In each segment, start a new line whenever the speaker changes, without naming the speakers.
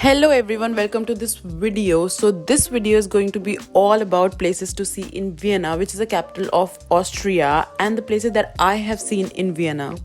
Hello everyone, welcome to this video. So this video is going to be all about places to see in Vienna, which is the capital of Austria, and the places that I have seen in Vienna.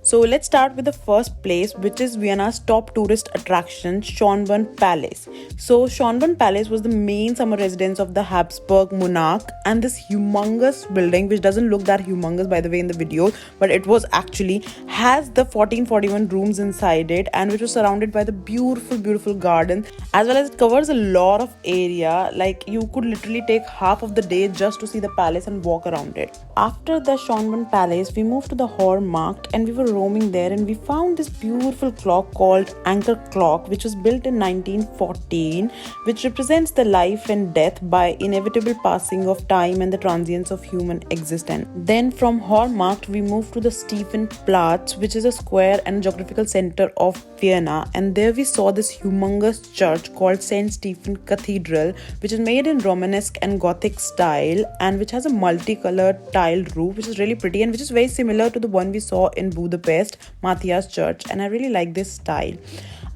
So let's start with the first place, which is Vienna's top tourist attraction, Schnbrunn Palace. So Schnbrunn Palace was the main summer residence of the Habsburg monarch, and this humongous building, which doesn't look that humongous by the way in the video, but it was actually, has the 1441 rooms inside it, and which was surrounded by the beautiful garden, as well as it covers a lot of area. Like you could literally take half of the day just to see the palace and walk around it. After the Schnbrunn Palace, we moved to the Hofburg, and we were roaming there, and we found this beautiful clock called Anchor Clock, which was built in 1914, which represents the life and death by inevitable passing of time and the transience of human existence. Then from Hofburg we moved to the Stephens Platz, which is a square and geographical center of Vienna, and there we saw this humongous church called Stephens Cathedral, which is made in Romanesque and Gothic style, and which has a multicolored tiled roof, which is really pretty and which is very similar to the one we saw in Budapest, Matthias Church, and I really like this style.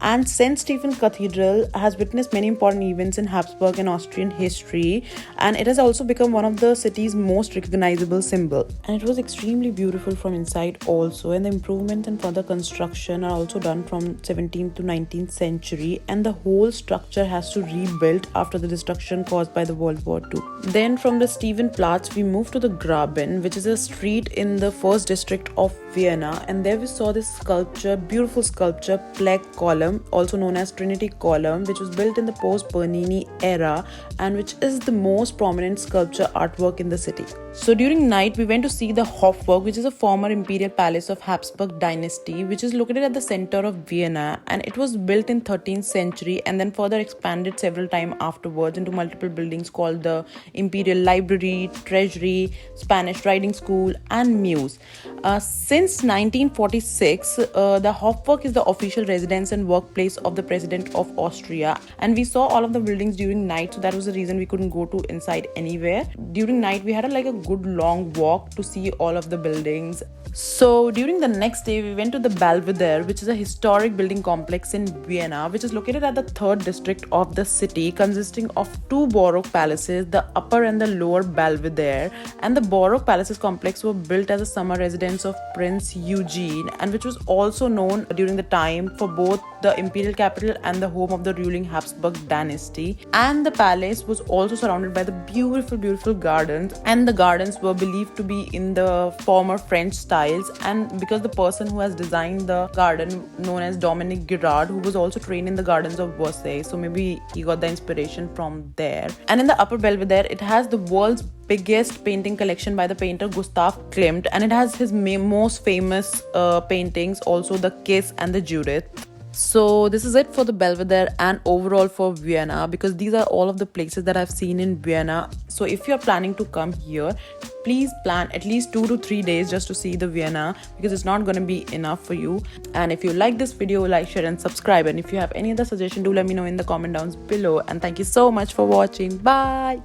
And St. Stephens Cathedral has witnessed many important events in Habsburg and Austrian history, and it has also become one of the city's most recognizable symbol. And it was extremely beautiful from inside also, and the improvements and further construction are also done from 17th to 19th century, and the whole structure has to rebuild after the destruction caused by the World War II. Then from the Stephens Platz we moved to the Graben, which is a street in the first district of Vienna, and there we saw this sculpture, beautiful sculpture, plaque column, also known as Trinity Column, which was built in the post-Bernini era and which is the most prominent sculpture artwork in the city. So during night we went to see the Hofburg, which is a former imperial palace of Habsburg dynasty, which is located at the center of Vienna, and it was built in 13th century and then further expanded several times afterwards into multiple buildings called the Imperial Library, Treasury, Spanish Riding School, and Mews. Since 1946, the Hofburg is the official residence and workplace of the President of Austria, and we saw all of the buildings during night, so that was the reason we couldn't go to inside anywhere. During night we had a good long walk to see all of the buildings. So during the next day we went to the Belvedere, which is a historic building complex in Vienna, which is located at the third district of the city, consisting of two Baroque palaces, the upper and the lower Belvedere. And the Baroque palaces complex were built as a summer residence of Prince Eugene, and which was also known during the time for both the imperial capital and the home of the ruling Habsburg dynasty. And the palace was also surrounded by the beautiful gardens, and the gardens were believed to be in the former French styles, and because the person who has designed the garden, known as Dominique Girard, who was also trained in the gardens of Versailles, so maybe he got the inspiration from there. And in the upper Belvedere it has the world's biggest painting collection by the painter Gustav Klimt, and it has his most famous paintings, also the Kiss and the Judith. So this is it for the Belvedere and overall for Vienna, because these are all of the places that I've seen in Vienna. So if you're planning to come here, please plan at least 2 to 3 days just to see the Vienna, because it's not going to be enough for you. And if you like this video, like, share and subscribe, and if you have any other suggestion, do let me know in the comment down below. And thank you so much for watching. Bye.